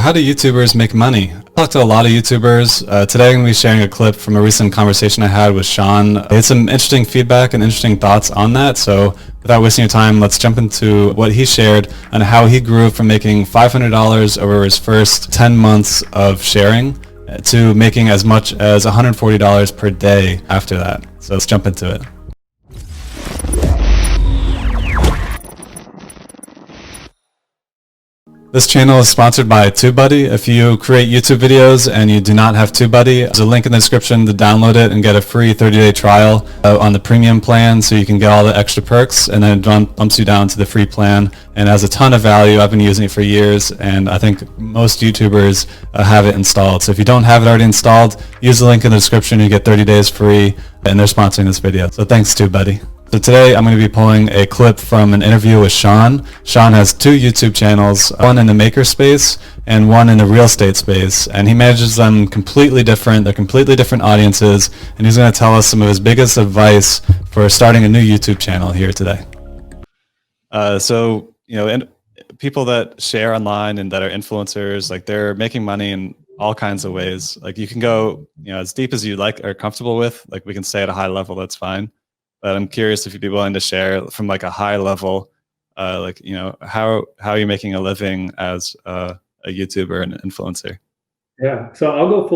how do YouTubers make money? I talked to a lot of YouTubers. Today I'm going to be sharing a clip from a recent conversation I had with Shaun. He had some interesting feedback and interesting thoughts on that. So without wasting your time, let's jump into what he shared on how he grew from making $500 over his first 10 months of sharing to making as much as $140 per day after that. So let's jump into it. This channel is sponsored by TubeBuddy. If you create YouTube videos and you do not have TubeBuddy, there's a link in the description to download it and get a free 30-day trial on the premium plan so you can get all the extra perks, and then it bumps you down to the free plan and has a ton of value. I've been using it for years and I think most YouTubers have it installed. So if you don't have it already installed, use the link in the description. You get 30 days free, and they're sponsoring this video. So thanks, TubeBuddy. So today I'm going to be pulling a clip from an interview with Shaun. Shaun has two YouTube channels, one in the maker space and one in the real estate space, and he manages them completely different. They're completely different audiences, and he's going to tell us some of his biggest advice for starting a new YouTube channel here today. And people that share online and that are influencers, like, they're making money in all kinds of ways. Like, you can go, as deep as you like or comfortable with. Like, we can stay at a high level, that's fine. But I'm curious if you'd be willing to share from like a high level, how you're making a living as a YouTuber and an influencer. Yeah, so I'll go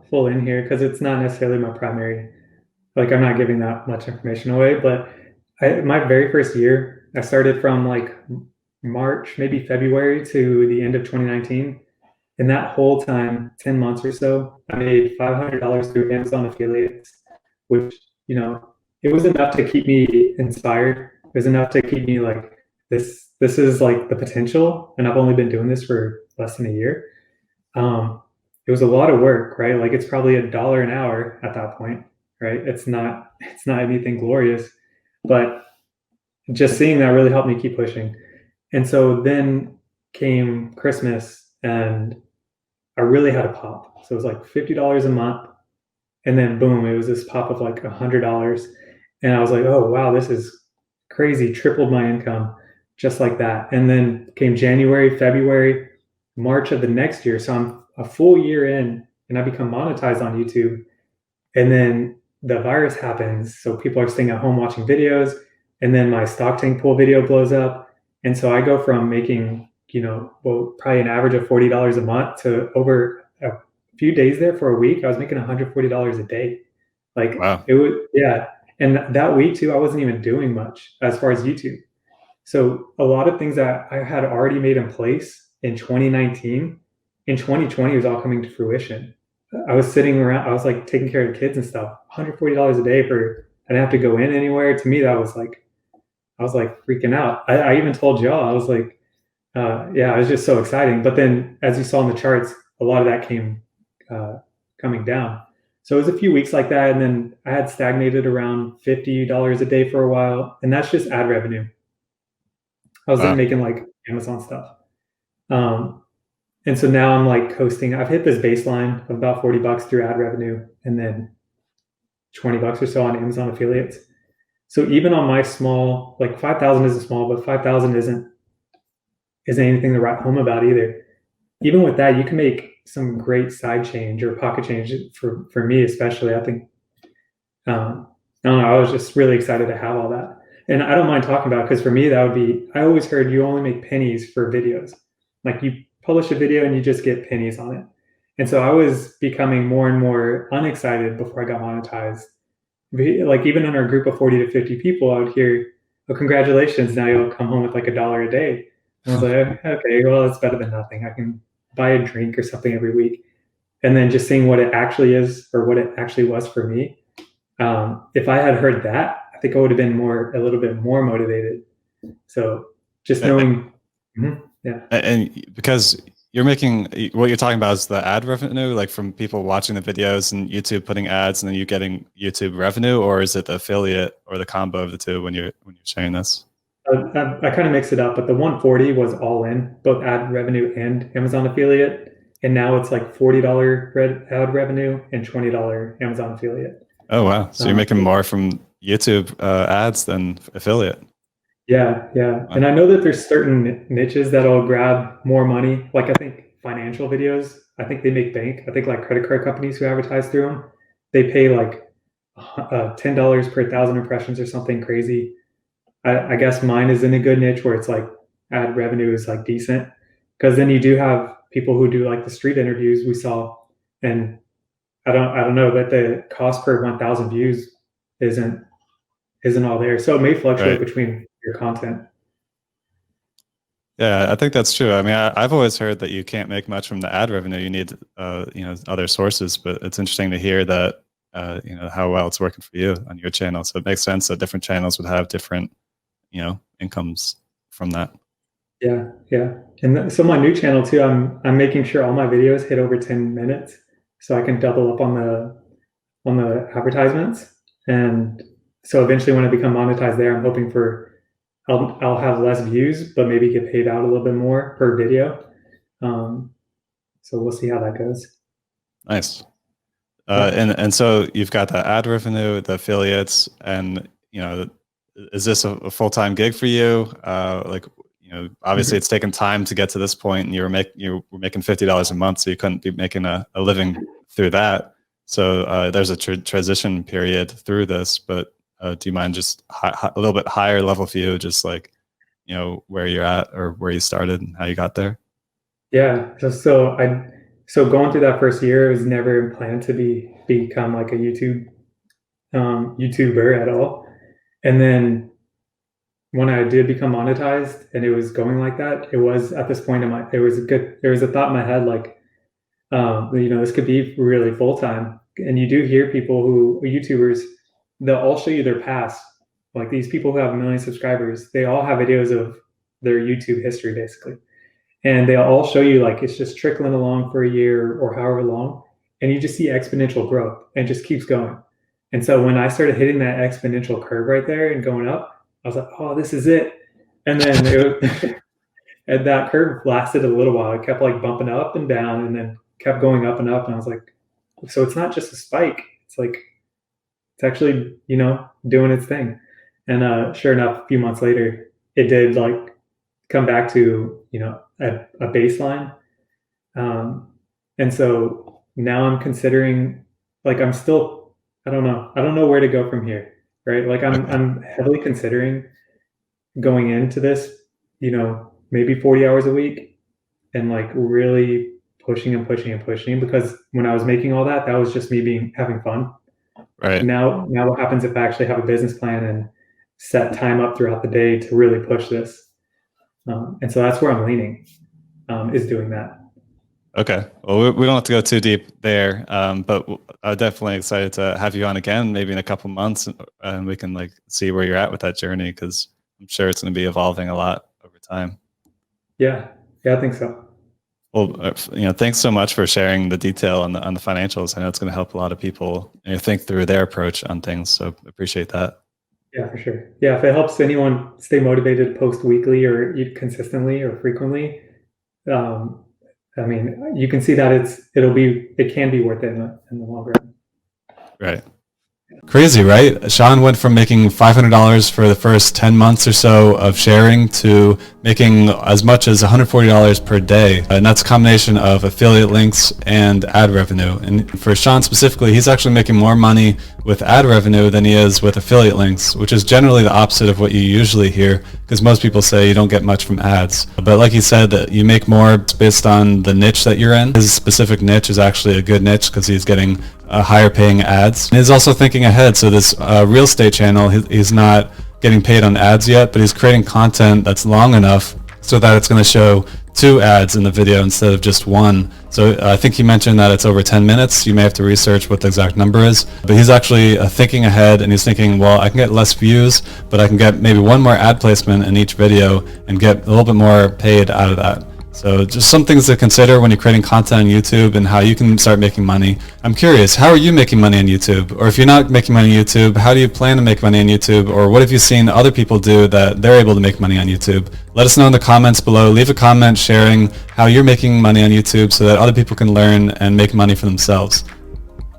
full in here because it's not necessarily my primary. Like, I'm not giving that much information away. But my very first year, I started from like March, maybe February to the end of 2019. And that whole time, 10 months or so, I made $500 through Amazon affiliates, which, it was enough to keep me inspired. It was enough to keep me like, this is like the potential. And I've only been doing this for less than a year. It was a lot of work, right? Like, it's probably $1 an hour at that point, right? It's not anything glorious, but just seeing that really helped me keep pushing. And so then came Christmas and I really had a pop. So it was like $50 a month. And then boom, it was this pop of like $100. And I was like, oh, wow, this is crazy. Tripled my income just like that. And then came January, February, March of the next year. So I'm a full year in and I become monetized on YouTube. And then the virus happens. So people are staying at home watching videos. And then my stock tank pool video blows up. And so I go from making, probably an average of $40 a month to over a few days there for a week, I was making $140 a day. Like, wow. It was, yeah. And that week too, I wasn't even doing much as far as YouTube. So a lot of things that I had already made in place in 2019, in 2020 was all coming to fruition. I was sitting around, I was like taking care of the kids and stuff, $140 a day I didn't have to go in anywhere. To me, that was like, I was like freaking out. I even told y'all, I was like, it was just so exciting. But then as you saw in the charts, a lot of that came coming down. So it was a few weeks like that. And then I had stagnated around $50 a day for a while. And that's just ad revenue. I was then making like Amazon stuff. And so now I'm like coasting. I've hit this baseline of about $40 through ad revenue and then $20 or so on Amazon affiliates. So even on my small, like 5,000 isn't small, but 5,000 isn't anything to write home about either. Even with that, you can make some great side change or pocket change for me, especially. I think, I don't know, I was just really excited to have all that. And I don't mind talking about it because for me, that would be, I always heard you only make pennies for videos. Like, you publish a video and you just get pennies on it. And so I was becoming more and more unexcited before I got monetized. Like, even in our group of 40 to 50 people, I would hear, oh, congratulations, now you'll come home with like $1 a day. And I was like, okay, well, it's better than nothing. I can buy a drink or something every week. And then just seeing what it actually is or what it actually was for me. If I had heard that, I think I would have been a little bit more motivated. So just knowing, yeah. And because you're making, what you're talking about is the ad revenue, like from people watching the videos and YouTube putting ads and then you getting YouTube revenue, or is it the affiliate or the combo of the two when you're sharing this? I kind of mix it up, but the 140 was all in, both ad revenue and Amazon affiliate. And now it's like $40 ad revenue and $20 Amazon affiliate. Oh, wow. So you're making more from YouTube ads than affiliate. Yeah. Wow. And I know that there's certain niches that'll grab more money. Like, I think financial videos, I think they make bank. I think like credit card companies who advertise through them, they pay like $10 per 1,000 impressions or something crazy. I guess mine is in a good niche where it's like ad revenue is like decent, because then you do have people who do like the street interviews we saw, and I don't know, but the cost per 1,000 views isn't all there. So it may fluctuate Right. between your content. Yeah, I think that's true. I mean, I've always heard that you can't make much from the ad revenue. You need, other sources. But it's interesting to hear that, how well it's working for you on your channel. So it makes sense that different channels would have different, incomes from that. Yeah, yeah. And so my new channel too, I'm making sure all my videos hit over 10 minutes so I can double up on the advertisements. And so eventually when I become monetized there, I'm hoping for I'll have less views, but maybe get paid out a little bit more per video. So we'll see how that goes. Nice. Yeah. And so you've got the ad revenue, the affiliates, and is this a full-time gig for you? Obviously it's taken time to get to this point, and you were making $50 a month, so you couldn't be making a living through that. So there's a transition period through this, but do you mind just a little bit higher level view, just like, where you're at or where you started and how you got there? Yeah. So going through that first year, it was never planned to become like a YouTuber at all. And then when I did become monetized and it was going like that, it was at this point there was a thought in my head like, this could be really full time. And you do hear people who YouTubers, they'll all show you their past. Like these people who have 1 million subscribers, they all have videos of their YouTube history basically. And they'll all show you like it's just trickling along for a year or however long, and you just see exponential growth and it just keeps going. And so when I started hitting that exponential curve right there and going up, I was like, oh, this is it. And then and that curve lasted a little while. It kept like bumping up and down and then kept going up and up. And I was like, so it's not just a spike. It's like, it's actually, doing its thing. And sure enough, a few months later, it did like come back to, a baseline. And so now I'm considering, like, I don't know where to go from here, right? Like I'm heavily considering going into this, maybe 40 hours a week and like really pushing and pushing and pushing, because when I was making all that was just me having fun. Right. Now what happens if I actually have a business plan and set time up throughout the day to really push this? And so that's where I'm leaning, is doing that. Okay. Well, we don't have to go too deep there, but I'm definitely excited to have you on again, maybe in a couple months, and we can like see where you're at with that journey, because I'm sure it's going to be evolving a lot over time. Yeah, I think so. Well, thanks so much for sharing the detail on the financials. I know it's going to help a lot of people think through their approach on things. So appreciate that. Yeah, for sure. Yeah, if it helps anyone stay motivated to post weekly or eat consistently or frequently, I mean, you can see that it can be worth it in the long run. Right. Crazy, right? Shaun went from making $500 for the first 10 months or so of sharing to making as much as $140 per day. And that's a combination of affiliate links and ad revenue. And for Shaun specifically, he's actually making more money with ad revenue than he is with affiliate links, which is generally the opposite of what you usually hear, because most people say you don't get much from ads. But like he said, that you make more based on the niche that you're in. His specific niche is actually a good niche because he's getting higher paying ads. And he's also thinking ahead. So this real estate channel, he's not getting paid on ads yet, but he's creating content that's long enough so that it's going to show 2 ads in the video instead of just 1. So I think he mentioned that it's over 10 minutes. You may have to research what the exact number is, but he's actually thinking ahead, and he's thinking, well, I can get less views, but I can get maybe 1 more ad placement in each video and get a little bit more paid out of that. So just some things to consider when you're creating content on YouTube and how you can start making money. I'm curious, how are you making money on YouTube? Or if you're not making money on YouTube, how do you plan to make money on YouTube? Or what have you seen other people do that they're able to make money on YouTube? Let us know in the comments below. Leave a comment sharing how you're making money on YouTube so that other people can learn and make money for themselves.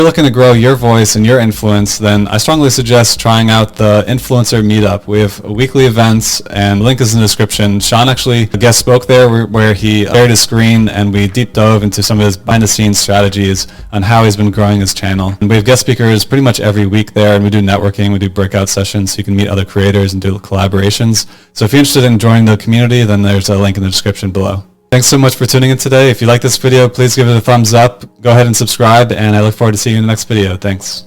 you're looking to grow your voice and your influence, then I strongly suggest trying out the Influencer Meetup. We have weekly events, and the link is in the description. Shaun actually guest spoke there where he shared his screen, and we deep dove into some of his behind-the-scenes strategies on how he's been growing his channel. And we have guest speakers pretty much every week there, and we do networking, we do breakout sessions, so you can meet other creators and do collaborations. So if you're interested in joining the community, then there's a link in the description below. Thanks so much for tuning in today. If you like this video, please give it a thumbs up. Go ahead and subscribe, and I look forward to seeing you in the next video. Thanks.